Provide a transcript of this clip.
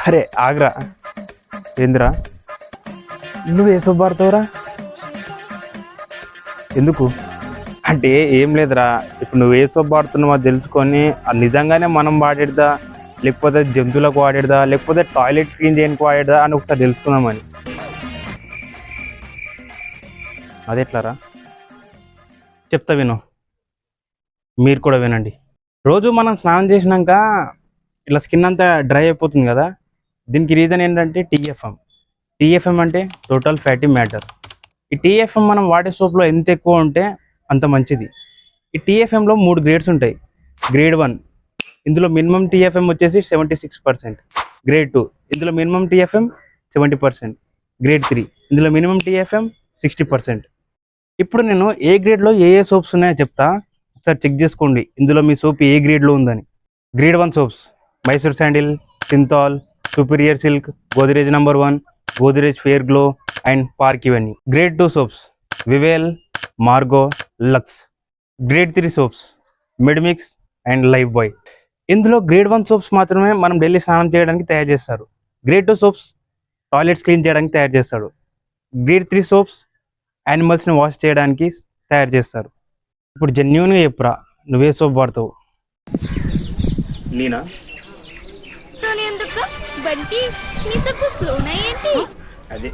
అరే ఆగ్రా ఏందిరా నువ్వు ఏ సోప్ వాడతావురా? ఎందుకు అంటే ఏం లేదురా, ఇప్పుడు నువ్వు ఏ సోప్ వాడుతున్నావో తెలుసుకొని అది నిజంగానే మనం వాడేదా లేకపోతే జంతువులకు వాడేదా లేకపోతే టాయిలెట్ క్లీన్ చేయడానికి వాడేదా అని ఒకసారి తెలుసుకుందామని. అది ఎట్లారా చెప్తా విను, మీరు కూడా వినండి. రోజు మనం స్నానం చేసినాక ఇట్లా స్కిన్ అంతా డ్రై అయిపోతుంది కదా, దీనికి రీజన్ ఏంటంటే టీఎఫ్ఎం అంటే టోటల్ ఫ్యాటీ మ్యాటర్. ఈ టీఎఫ్ఎం మనం వాడే సోప్లో ఎంత ఎక్కువ ఉంటే అంత మంచిది. ఈ టీఎఫ్ఎంలో 3 గ్రేడ్స్ ఉంటాయి. గ్రేడ్ 1 ఇందులో మినిమం టీఎఫ్ఎం వచ్చేసి 76%. గ్రేడ్ 2 ఇందులో మినిమం టీఎఫ్ఎం 70%. గ్రేడ్ 3 ఇందులో మినిమం టీఎఫ్ఎం 60%. ఇప్పుడు నేను ఏ గ్రేడ్లో ఏ సోప్స్ ఉన్నాయో చెప్తా, ఒకసారి చెక్ చేసుకోండి ఇందులో మీ సోప్ ఏ గ్రేడ్లో ఉందని. Grade 1 soaps Mysore Sandal, Cinthol, Superior Silk, Godrej number 1, Godrej Fair Glow and Park ఇవన్నీ. Grade 2 soaps Vivel, Margo, Lux. Grade 3 soaps Medimix and Lifebuoy. ఇందులో గ్రేడ్ 1 సోప్స్ మాత్రమే మనం డైలీ స్నానం చేయడానికి తయారు చేస్తారు. గ్రేడ్ 2 సోప్స్ టాయిలెట్స్ క్లీన్ చేయడానికి తయారు చేస్తాడు. గ్రేడ్ 3 సోప్స్ యానిమల్స్ని వాష్ చేయడానికి తయారు చేస్తారు. ఇప్పుడు జెన్యూన్గా చెప్పురా, నువ్వే సోప్ వాడతావు? నేనా? ఎందుకు బంటి నీ సబ్బు స్లోనా ఏంటి? అదే